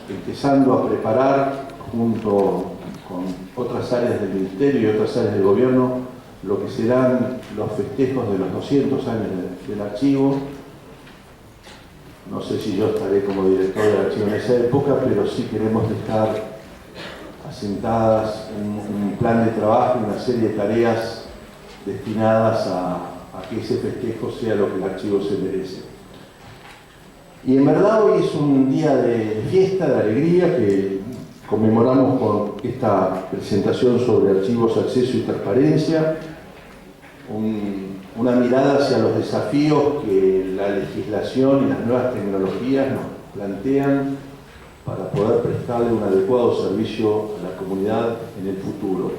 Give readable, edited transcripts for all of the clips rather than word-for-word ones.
empezando a preparar junto con otras áreas del Ministerio y otras áreas del Gobierno lo que serán los festejos de los 200 años del archivo. No sé si yo estaré como director del archivo en esa época, pero sí queremos dejar asentadas un plan de trabajo, una serie de tareas destinadas a que ese festejo sea lo que el archivo se merece. Y en verdad hoy es un día de fiesta, de alegría, que conmemoramos con esta presentación sobre archivos, acceso y transparencia, una mirada hacia los desafíos que la legislación y las nuevas tecnologías nos plantean para poder prestarle un adecuado servicio a la comunidad en el futuro.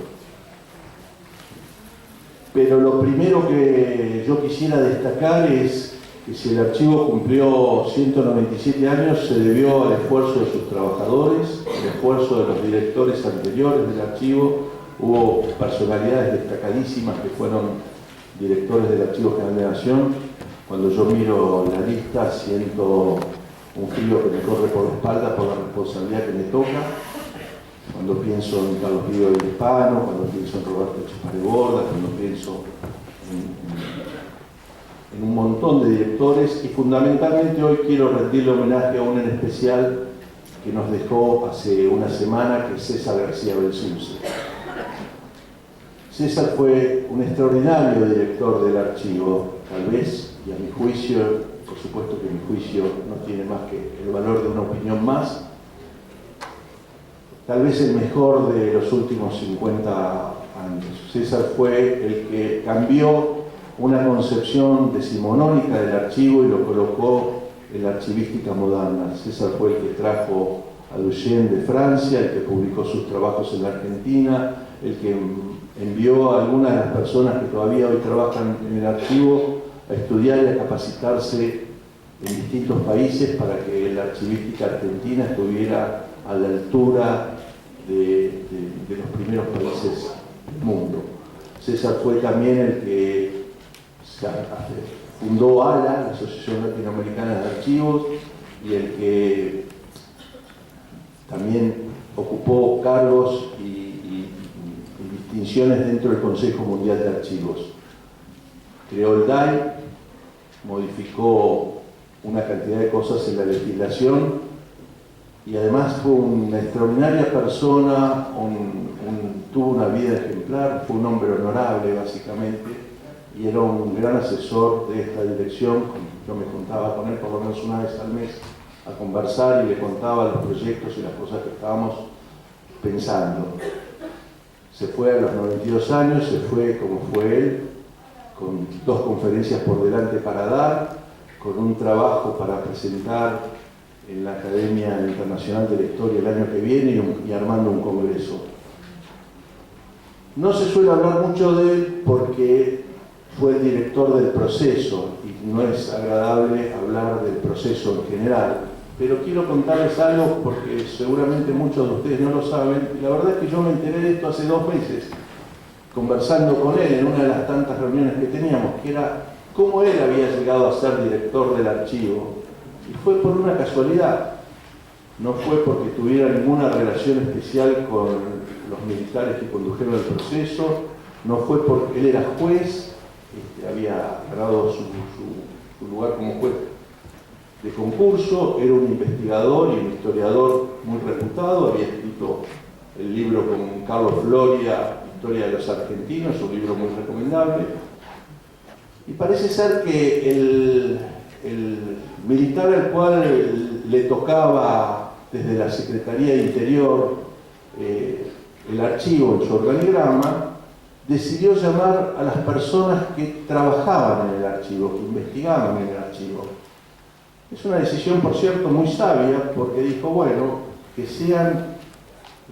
Pero lo primero que yo quisiera destacar es que si el archivo cumplió 197 años, se debió al esfuerzo de sus trabajadores, al esfuerzo de los directores anteriores del archivo. Hubo personalidades destacadísimas que fueron directores del Archivo General de la Nación. Cuando yo miro la lista, siento un frío que me corre por la espalda por la responsabilidad que me toca. Cuando pienso en Carlos Pío del Hispano, cuando pienso en Roberto Chapareborda, cuando pienso en un montón de directores, y fundamentalmente hoy quiero rendirle homenaje a uno en especial que nos dejó hace una semana, que es César García Belsunce. César fue un extraordinario director del archivo, tal vez, y a mi juicio, por supuesto que mi juicio no tiene más que el valor de una opinión más, tal vez el mejor de los últimos 50 años. César fue el que cambió una concepción decimonónica del archivo y lo colocó en la archivística moderna. César fue el que trajo a Duchenne de Francia, el que publicó sus trabajos en la Argentina, el que envió a algunas de las personas que todavía hoy trabajan en el archivo a estudiar y a capacitarse en distintos países para que la archivística argentina estuviera a la altura de los primeros países del mundo. César fue también el que fundó ALA, la Asociación Latinoamericana de Archivos, y el que también ocupó cargos y distinciones dentro del Consejo Mundial de Archivos. Creó el DAI, modificó una cantidad de cosas en la legislación y además fue una extraordinaria persona, tuvo una vida ejemplar, fue un hombre honorable básicamente y era un gran asesor de esta dirección. Yo me juntaba con él por lo menos una vez al mes a conversar y le contaba los proyectos y las cosas que estábamos pensando. Se fue a los 92 años, se fue como fue él, con 2 conferencias por delante para dar, con un trabajo para presentar en la Academia Internacional de la Historia el año que viene y armando un congreso. No se suele hablar mucho de él porque fue el director del proceso y no es agradable hablar del proceso en general, pero quiero contarles algo porque seguramente muchos de ustedes no lo saben, y la verdad es que yo me enteré de esto hace 2 meses, conversando con él en una de las tantas reuniones que teníamos, que era cómo él había llegado a ser director del archivo, y fue por una casualidad, no fue porque tuviera ninguna relación especial con los militares que condujeron el proceso, no fue porque él era juez, había ganado su lugar como juez de concurso, era un investigador y un historiador muy reputado, había escrito el libro con Carlos Floria, Historia de los Argentinos, un libro muy recomendable, y parece ser que el militar al cual le tocaba desde la Secretaría de Interior el archivo en su organigrama, decidió llamar a las personas que trabajaban en el archivo, que investigaban en el archivo. Es una decisión, por cierto, muy sabia, porque dijo, bueno, que sean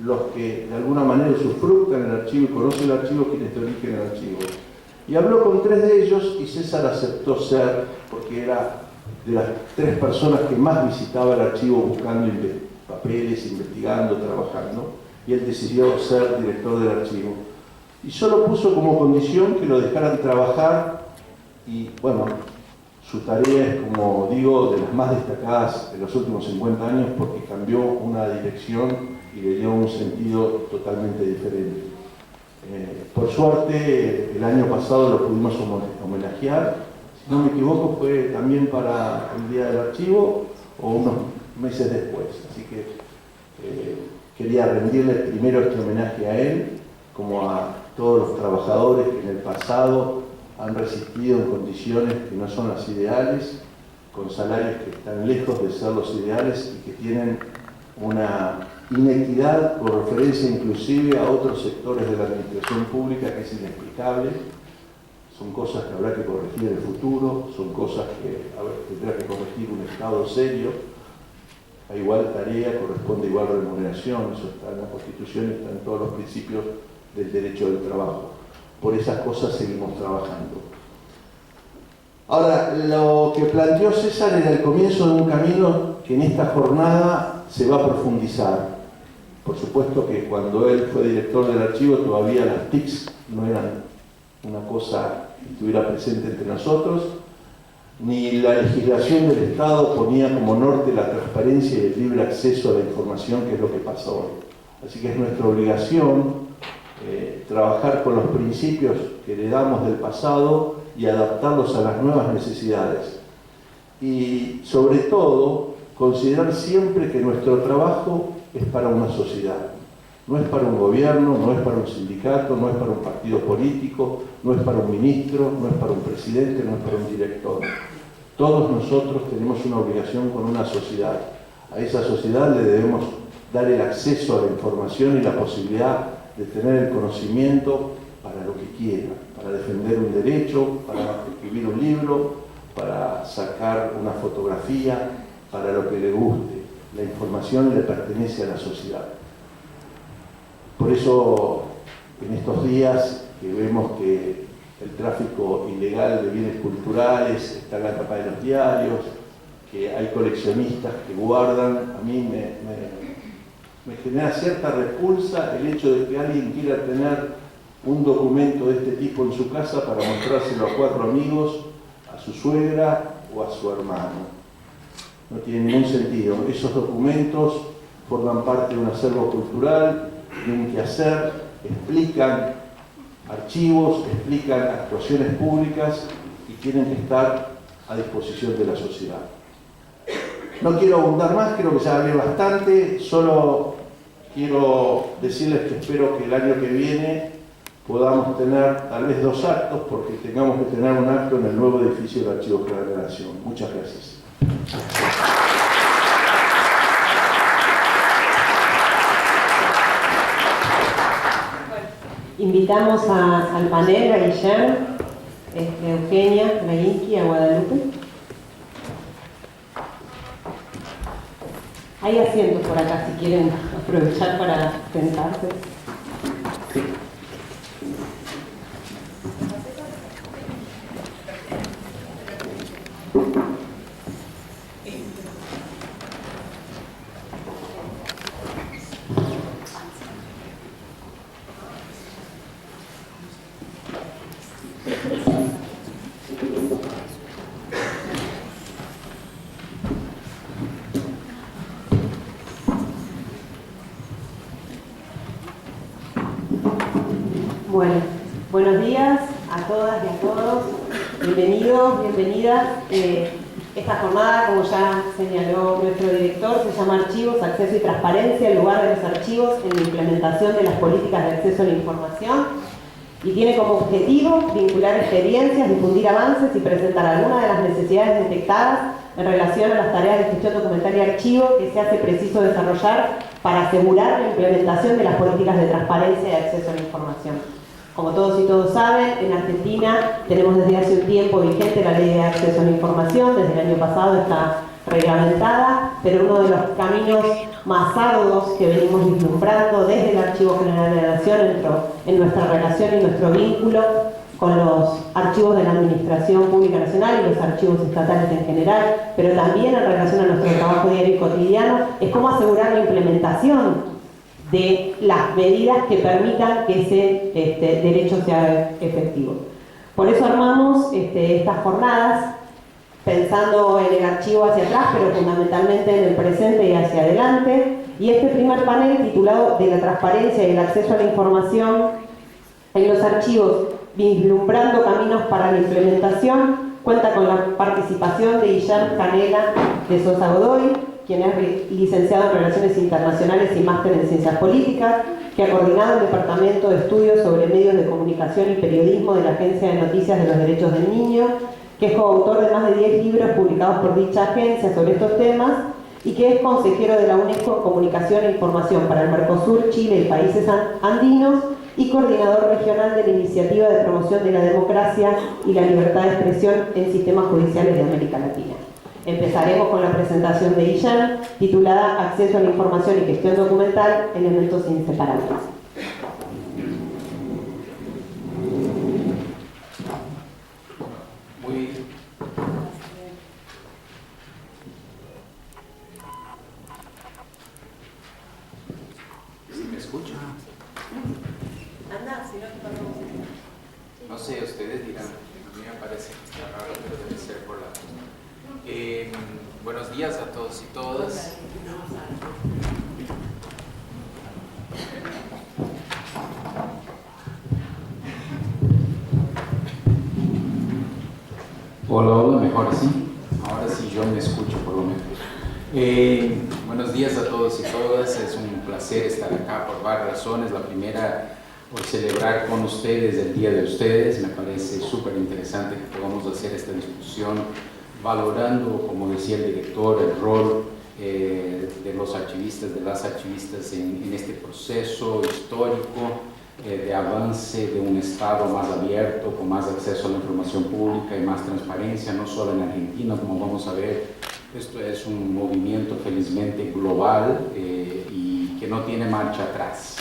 los que de alguna manera usufructan el archivo y conocen el archivo quienes dirigen el archivo. Y habló con 3 de ellos y César aceptó ser, porque era de las 3 personas que más visitaba el archivo buscando papeles, investigando, trabajando, y él decidió ser director del archivo. Y solo puso como condición que lo dejaran trabajar y, bueno, Su tarea es, como digo, de las más destacadas en los últimos 50 años porque cambió una dirección y le dio un sentido totalmente diferente. Por suerte, el año pasado lo pudimos homenajear. Si no me equivoco, fue también para el Día del Archivo o unos meses después. Así que quería rendirle primero este homenaje a él, como a todos los trabajadores que en el pasado han resistido en condiciones que no son las ideales, con salarios que están lejos de ser los ideales y que tienen una inequidad con referencia inclusive a otros sectores de la administración pública que es inexplicable. Son cosas que habrá que corregir en el futuro, son cosas que tendrá que corregir un Estado serio. A igual tarea corresponde igual remuneración, eso está en la Constitución y está en todos los principios del derecho del trabajo. Por esas cosas seguimos trabajando. Ahora, lo que planteó César era el comienzo de un camino que en esta jornada se va a profundizar. Por supuesto que cuando él fue director del archivo todavía las TICs no eran una cosa que estuviera presente entre nosotros, ni la legislación del Estado ponía como norte la transparencia y el libre acceso a la información, que es lo que pasa hoy. Así que es nuestra obligación trabajar con los principios que heredamos del pasado y adaptarlos a las nuevas necesidades. Y sobre todo, considerar siempre que nuestro trabajo es para una sociedad. No es para un gobierno, no es para un sindicato, no es para un partido político, no es para un ministro, no es para un presidente, no es para un director. Todos nosotros tenemos una obligación con una sociedad. A esa sociedad le debemos dar el acceso a la información y la posibilidad de tener el conocimiento para lo que quiera, para defender un derecho, para escribir un libro, para sacar una fotografía, para lo que le guste. La información le pertenece a la sociedad. Por eso, en estos días que vemos que el tráfico ilegal de bienes culturales está en la tapa de los diarios, que hay coleccionistas que guardan, a mí me genera cierta repulsa el hecho de que alguien quiera tener un documento de este tipo en su casa para mostrárselo a 4 amigos, a su suegra o a su hermano. No tiene ningún sentido. Esos documentos forman parte de un acervo cultural, de un quehacer, explican archivos, explican actuaciones públicas y tienen que estar a disposición de la sociedad. No quiero abundar más, creo que ya hablé bastante, solo quiero decirles que espero que el año que viene podamos tener tal vez 2 actos, porque tengamos que tener un acto en el nuevo edificio del Archivo General de la Nación. Muchas gracias. Invitamos al panel a Guillermo, a Eugenia, a Inki, a Guadalupe. Hay asientos por acá si quieren aprovechar para sentarse. Bueno, buenos días a todas y a todos. Bienvenidos, bienvenidas. Esta jornada, como ya señaló nuestro director, se llama Archivos, Acceso y Transparencia, el lugar de los archivos en la implementación de las políticas de acceso a la información, y tiene como objetivo vincular experiencias, difundir avances y presentar algunas de las necesidades detectadas en relación a las tareas de gestión documental y archivo que se hace preciso desarrollar para asegurar la implementación de las políticas de transparencia y de acceso a la información. Como todos y todos saben, en Argentina tenemos desde hace un tiempo vigente la Ley de Acceso a la Información, desde el año pasado está reglamentada, pero uno de los caminos más arduos que venimos vislumbrando desde el Archivo General de la Nación en nuestra relación y nuestro vínculo con los archivos de la Administración Pública Nacional y los archivos estatales en general, pero también en relación a nuestro trabajo diario y cotidiano, es cómo asegurar la implementación de las medidas que permitan que ese derecho sea efectivo. Por eso armamos estas jornadas pensando en el archivo hacia atrás, pero fundamentalmente en el presente y hacia adelante. Y este primer panel, titulado De la transparencia y el acceso a la información en los archivos, vislumbrando caminos para la implementación, cuenta con la participación de Guillermo Canela de Sosa Godoy, quien es licenciado en Relaciones Internacionales y máster en Ciencias Políticas, que ha coordinado el Departamento de Estudios sobre Medios de Comunicación y Periodismo de la Agencia de Noticias de los Derechos del Niño, que es coautor de más de 10 libros publicados por dicha agencia sobre estos temas, y que es consejero de la UNESCO en Comunicación e Información para el Mercosur, Chile y países andinos, y coordinador regional de la Iniciativa de Promoción de la Democracia y la Libertad de Expresión en Sistemas Judiciales de América Latina. Empezaremos con la presentación de Guillén, titulada Acceso a la Información y Gestión Documental, Elementos Inseparables. No sé, ustedes dirán, a mí me parece que está raro, pero debe ser por la... buenos días a todos y todas. Hola, hola, mejor así. Ahora sí yo me escucho por lo menos. Buenos días a todos y todas. Es un placer estar acá por varias razones. La primera, por celebrar con ustedes el Día de Ustedes. Me parece súper interesante que podamos hacer esta discusión valorando, como decía el director, el rol de los archivistas, de las archivistas en este proceso histórico de avance de un Estado más abierto, con más acceso a la información pública y más transparencia, no solo en Argentina, como vamos a ver. Esto es un movimiento felizmente global y que no tiene marcha atrás.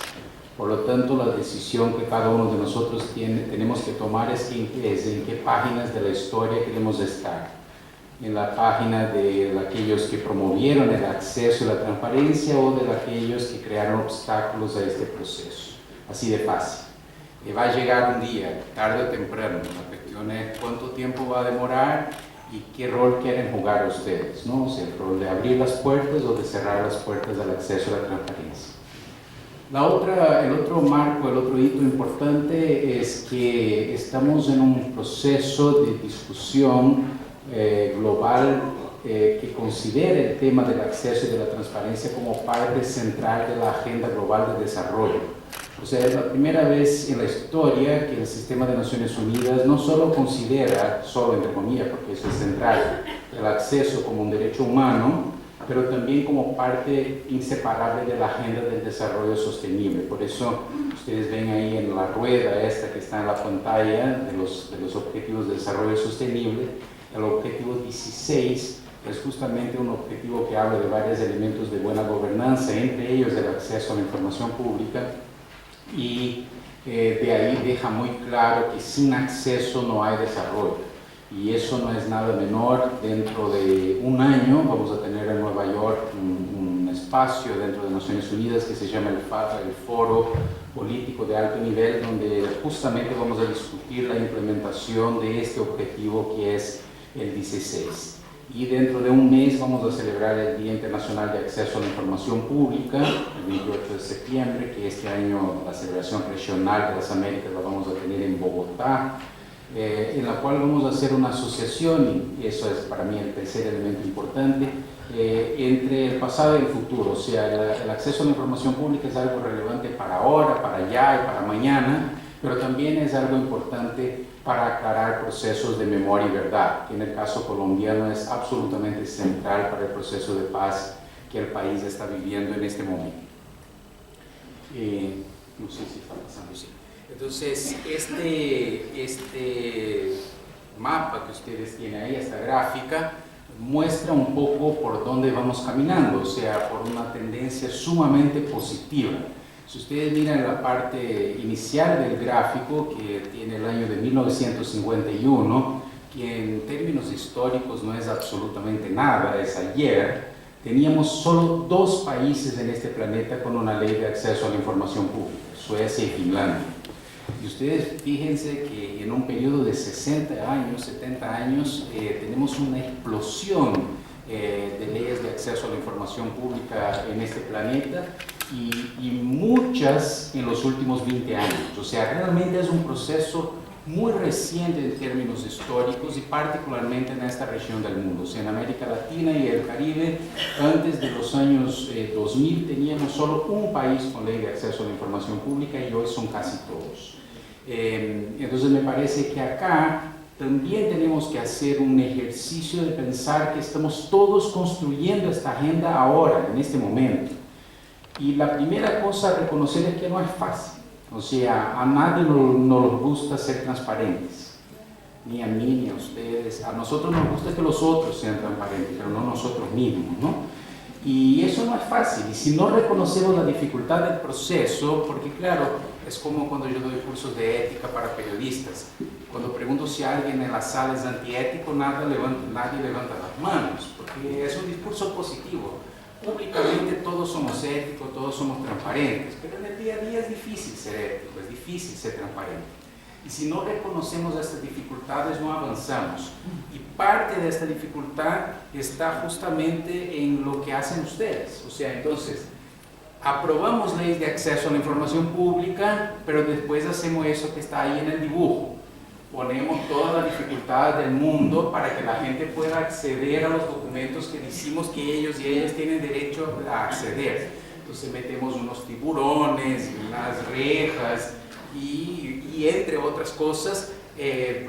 Por lo tanto, la decisión que cada uno de nosotros tenemos que tomar es en qué páginas de la historia queremos estar. En la página de aquellos que promovieron el acceso y la transparencia o de aquellos que crearon obstáculos a este proceso. Así de fácil. Va a llegar un día, tarde o temprano. La cuestión es cuánto tiempo va a demorar y qué rol quieren jugar ustedes, ¿no? O sea, el rol de abrir las puertas o de cerrar las puertas al acceso a la transparencia. El otro marco, el otro hito importante es que estamos en un proceso de discusión global que considera el tema del acceso y de la transparencia como parte central de la agenda global de desarrollo. O sea, es la primera vez en la historia que el sistema de Naciones Unidas no solo considera, solo entre comillas, porque eso es central, el acceso como un derecho humano, pero también como parte inseparable de la agenda del desarrollo sostenible. Por eso ustedes ven ahí en la rueda esta que está en la pantalla de los objetivos de desarrollo sostenible, el objetivo 16 es justamente un objetivo que habla de varios elementos de buena gobernanza, entre ellos el acceso a la información pública, y de ahí deja muy claro que sin acceso no hay desarrollo. Y eso no es nada menor. Dentro de un año vamos a tener en Nueva York un espacio dentro de Naciones Unidas que se llama el Foro Político de Alto Nivel, donde justamente vamos a discutir la implementación de este objetivo que es el 16. Y dentro de un mes vamos a celebrar el Día Internacional de Acceso a la Información Pública, el 28 de septiembre, que este año la celebración regional de las Américas la vamos a tener en Bogotá, en la cual vamos a hacer una asociación, y eso es para mí el tercer elemento importante, entre el pasado y el futuro. O sea, el acceso a la información pública es algo relevante para ahora, para allá y para mañana, pero también es algo importante para aclarar procesos de memoria y verdad, que en el caso colombiano es absolutamente central para el proceso de paz que el país está viviendo en este momento. No sé si está pasando, sí. Entonces, este mapa que ustedes tienen ahí, esta gráfica, muestra un poco por dónde vamos caminando, o sea, por una tendencia sumamente positiva. Si ustedes miran la parte inicial del gráfico, que tiene el año de 1951, que en términos históricos no es absolutamente nada, es ayer, teníamos solo 2 países en este planeta con una ley de acceso a la información pública, Suecia y Finlandia. Y ustedes fíjense que en un periodo de 60 años, 70 años, tenemos una explosión de leyes de acceso a la información pública en este planeta y muchas en los últimos 20 años. O sea, realmente es un proceso muy reciente en términos históricos y particularmente en esta región del mundo. O sea, en América Latina y el Caribe, antes de los años 2000 teníamos solo un país con ley de acceso a la información pública y hoy son casi todos. Entonces me parece que acá también tenemos que hacer un ejercicio de pensar que estamos todos construyendo esta agenda ahora, en este momento. Y la primera cosa a reconocer es que no es fácil. O sea, a nadie nos gusta ser transparentes, ni a mí, ni a ustedes. A nosotros nos gusta que los otros sean transparentes, pero no nosotros mismos, ¿no? Y eso no es fácil. Y si no reconocemos la dificultad del proceso, porque claro, es como cuando yo doy cursos de ética para periodistas. Cuando pregunto si alguien en la sala es antiético, nadie levanta las manos, porque es un discurso positivo. Públicamente todos somos éticos, todos somos transparentes, pero en el día a día es difícil ser ético, es difícil ser transparente. Y si no reconocemos estas dificultades, no avanzamos. Y parte de esta dificultad está justamente en lo que hacen ustedes. O sea, entonces, aprobamos leyes de acceso a la información pública, pero después hacemos eso que está ahí en el dibujo. Ponemos todas las dificultades del mundo para que la gente pueda acceder a los documentos que decimos que ellos y ellas tienen derecho a acceder. Entonces metemos unos tiburones, unas rejas y entre otras cosas,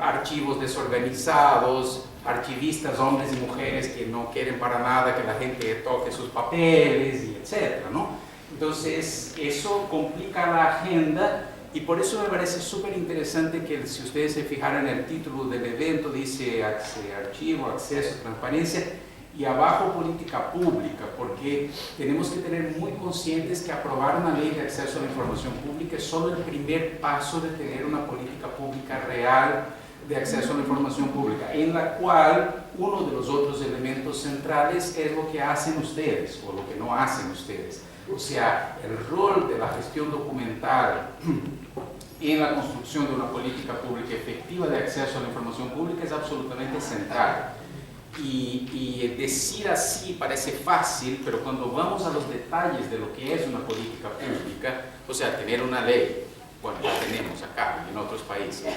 archivos desorganizados, archivistas, hombres y mujeres que no quieren para nada que la gente toque sus papeles, y etcétera, ¿no? Entonces eso complica la agenda. Y por eso me parece súper interesante que si ustedes se fijaran en el título del evento, dice archivo, acceso, transparencia, y abajo política pública, porque tenemos que tener muy conscientes que aprobar una ley de acceso a la información pública es solo el primer paso de tener una política pública real de acceso a la información pública, en la cual uno de los otros elementos centrales es lo que hacen ustedes o lo que no hacen ustedes. O sea, el rol de la gestión documental en la construcción de una política pública efectiva de acceso a la información pública es absolutamente central. Y decir así parece fácil, pero cuando vamos a los detalles de lo que es una política pública, o sea, tener una ley, bueno, la tenemos acá y en otros países,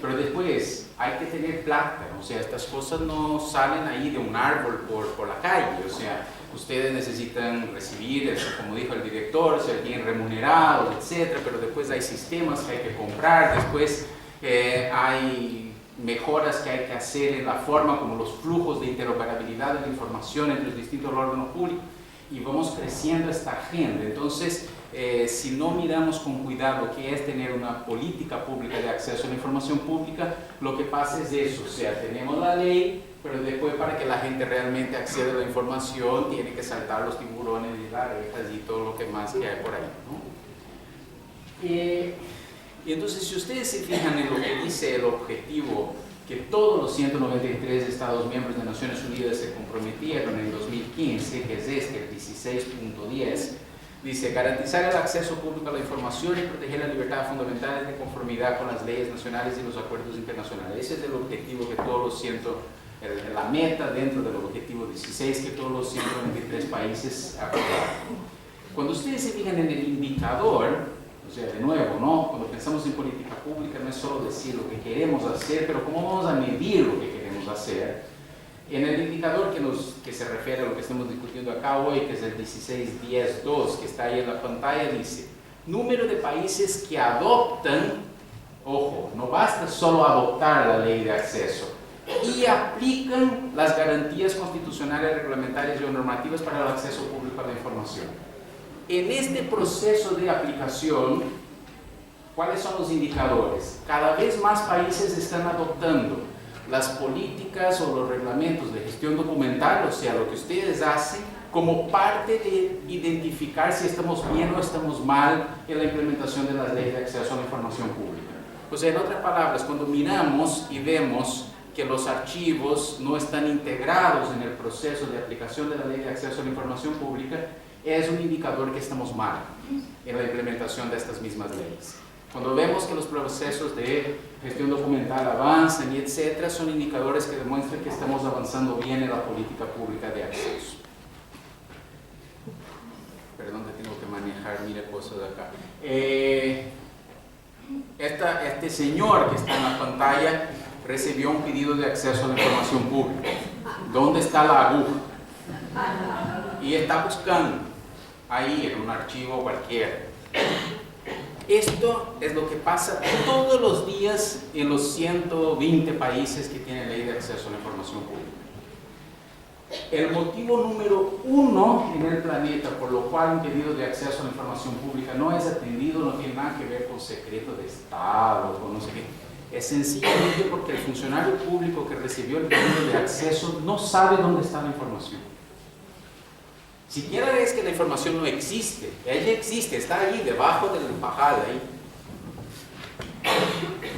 pero después hay que tener plata, o sea, estas cosas no salen ahí de un árbol por la calle, o sea, ustedes necesitan recibir, como dijo el director, ser bien remunerados, etcétera, pero después hay sistemas que hay que comprar, después hay mejoras que hay que hacer en la forma como los flujos de interoperabilidad de la información entre los distintos órganos públicos y vamos creciendo esta agenda. Entonces, si no miramos con cuidado qué es tener una política pública de acceso a la información pública, lo que pasa es eso, o sea, tenemos la ley, pero después para que la gente realmente acceda a la información tiene que saltar los tiburones y las rejas y todo lo que más que hay por ahí, ¿no? Y entonces, si ustedes se fijan en lo que dice el objetivo que todos los 193 Estados miembros de Naciones Unidas se comprometieron en 2015, que es este, el 16.10, dice garantizar el acceso público a la información y proteger las libertades fundamentales de conformidad con las leyes nacionales y los acuerdos internacionales. Ese es el objetivo que todos los la meta dentro del objetivo 16 que todos los 193 países acordaron. Cuando ustedes se fijan en el indicador, o sea, de nuevo, ¿no? Cuando pensamos en política pública no es solo decir lo que queremos hacer, pero cómo vamos a medir lo que queremos hacer. En el indicador que se refiere a lo que estamos discutiendo acá hoy, que es el 16.10.2, que está ahí en la pantalla, dice número de países que adoptan, ojo, no basta solo adoptar la ley de acceso, y aplican las garantías constitucionales, reglamentarias y normativas para el acceso público a la información. En este proceso de aplicación, ¿cuáles son los indicadores? Cada vez más países están adoptando las políticas o los reglamentos de gestión documental, o sea, lo que ustedes hacen, como parte de identificar si estamos bien o estamos mal en la implementación de las leyes de acceso a la información pública. O sea, en otras palabras, cuando miramos y vemos que los archivos no están integrados en el proceso de aplicación de la ley de acceso a la información pública, es un indicador que estamos mal en la implementación de estas mismas leyes. Cuando vemos que los procesos de gestión documental avanzan y etcétera, son indicadores que demuestran que estamos avanzando bien en la política pública de acceso. Perdón, que tengo que manejar mil cosas de acá. Este señor que está en la pantalla recibió un pedido de acceso a la información pública. ¿Dónde está la aguja? Y está buscando ahí en un archivo cualquiera. Esto es lo que pasa todos los días en los 120 países que tienen ley de acceso a la información pública. El motivo número 1 en el planeta por lo cual un pedido de acceso a la información pública no es atendido no tiene nada que ver con secreto de Estado, con no sé qué. Es sencillamente porque el funcionario público que recibió el pedido de acceso no sabe dónde está la información. Siquiera es que la información no existe, ella existe, está allí debajo del pajal ahí.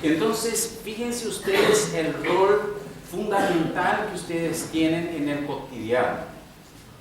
Entonces, fíjense ustedes el rol fundamental que ustedes tienen en el cotidiano.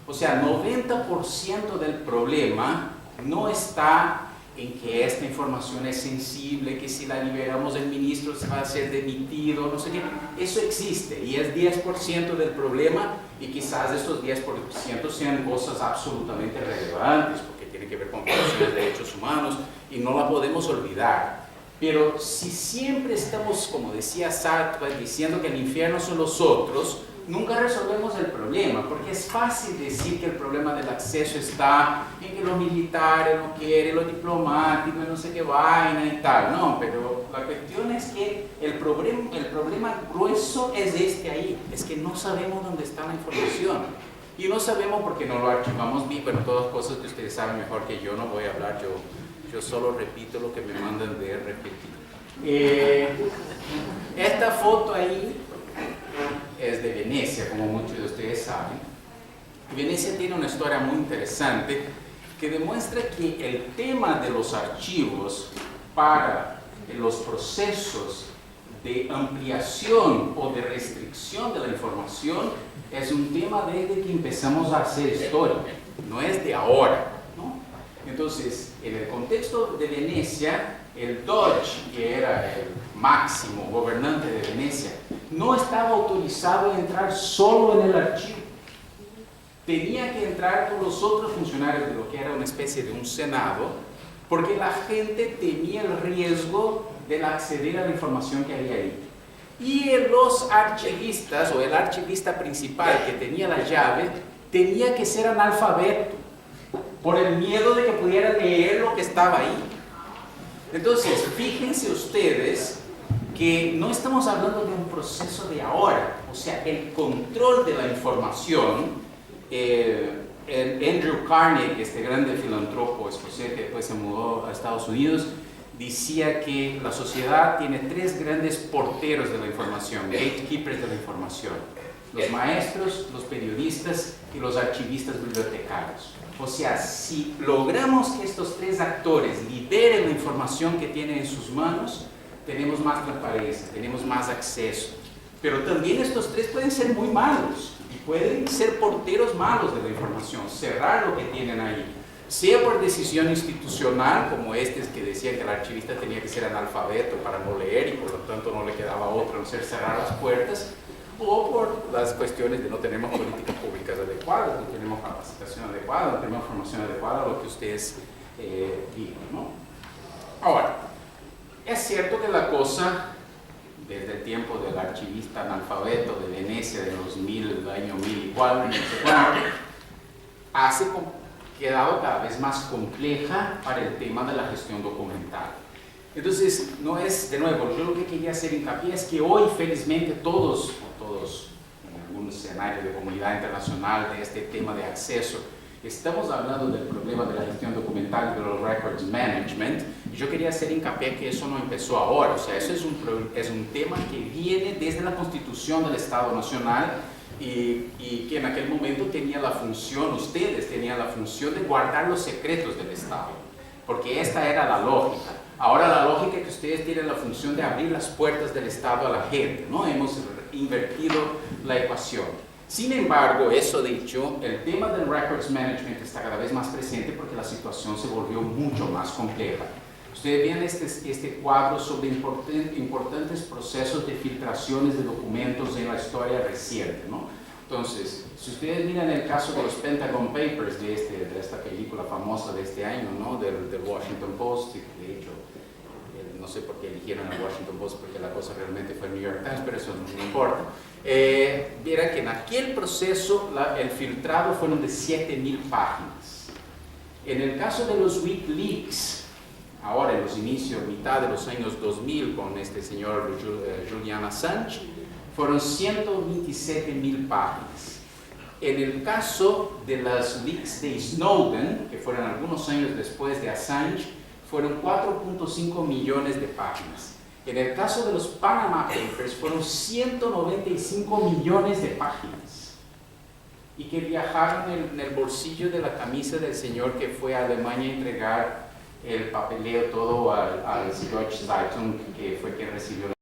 O sea, 90% del problema no está en que esta información es sensible, que si la liberamos el ministro se va a ser demitido, no sé qué. Eso existe y es 10% del problema y quizás estos 10% sean cosas absolutamente relevantes porque tienen que ver con violaciones de derechos humanos y no la podemos olvidar. Pero si siempre estamos, como decía Sartre, diciendo que el infierno son los otros, nunca resolvemos el problema, porque es fácil decir que el problema del acceso está en que los militares no quieren, lo diplomático, no sé qué vaina y tal. No, pero la cuestión es que el problema grueso es este ahí, es que no sabemos dónde está la información. Y no sabemos porque no lo archivamos bien, bueno, todas cosas que ustedes saben mejor que yo, no voy a hablar yo solo repito lo que me mandan de repetir. Esta foto ahí es de Venecia, como muchos de ustedes saben. Venecia tiene una historia muy interesante que demuestra que el tema de los archivos para los procesos de ampliación o de restricción de la información es un tema desde que empezamos a hacer historia, no es de ahora. Entonces, en el contexto de Venecia, el Doge, que era el máximo gobernante de Venecia, no estaba autorizado a entrar solo en el archivo. Tenía que entrar con los otros funcionarios de lo que era una especie de un senado, porque la gente temía el riesgo de acceder a la información que había ahí. Y los archivistas, o el archivista principal que tenía la llave, tenía que ser analfabeto, por el miedo de que pudiera leer lo que estaba ahí. Entonces, fíjense ustedes que no estamos hablando de un proceso de ahora, o sea, el control de la información. Andrew Carnegie, este grande filántropo escocés que después se mudó a Estados Unidos, decía que la sociedad tiene 3 grandes porteros de la información, gatekeepers de la información: los maestros, los periodistas y los archivistas bibliotecarios. O sea, si logramos que estos 3 actores liberen la información que tienen en sus manos, tenemos más transparencia, tenemos más acceso. Pero también estos 3 pueden ser muy malos y pueden ser porteros malos de la información, cerrar lo que tienen ahí. Sea por decisión institucional, como que decía que el archivista tenía que ser analfabeto para no leer y por lo tanto no le quedaba otra no ser cerrar las puertas, o por las cuestiones de no tenemos políticas públicas adecuadas, no tenemos capacitación adecuada, no tenemos formación adecuada, lo que ustedes digan, ¿no? Ahora, es cierto que la cosa, desde el tiempo del archivista analfabeto de Venecia de los año 1000 y cuatro, no sé cuánto, ha quedado cada vez más compleja para el tema de la gestión documental. Entonces, no es, de nuevo, yo lo que quería hacer hincapié es que hoy, felizmente, todos en algún escenario de comunidad internacional de este tema de acceso, estamos hablando del problema de la gestión documental y de los records management. Y yo quería hacer hincapié que eso no empezó ahora, o sea, eso es un tema que viene desde la Constitución del Estado Nacional y que en aquel momento tenía la función, ustedes tenían la función de guardar los secretos del Estado, porque esta era la lógica. Ahora la lógica es que ustedes tienen la función de abrir las puertas del Estado a la gente, ¿no? Hemos invertido la ecuación. Sin embargo, eso dicho, el tema del records management está cada vez más presente porque la situación se volvió mucho más compleja. Ustedes ven este cuadro sobre importantes procesos de filtraciones de documentos en la historia reciente, ¿no? Entonces, si ustedes miran el caso de los Pentagon Papers de esta película famosa de este año, ¿no? del Washington Post, de hecho, no sé por qué eligieron el Washington Post, porque la cosa realmente fue el New York Times, pero eso no importa. Verá que en aquel proceso el filtrado fueron de 7.000 páginas. En el caso de los WikiLeaks, ahora en los inicios, mitad de los años 2000, con este señor Julian Assange, fueron 127.000 páginas. En el caso de las leaks de Snowden, que fueron algunos años después de Assange, fueron 4.5 millones de páginas. En el caso de los Panama Papers, fueron 195 millones de páginas. Y que viajaron en el bolsillo de la camisa del señor que fue a Alemania a entregar el papeleo todo al Deutsche Zeitung, que fue quien recibió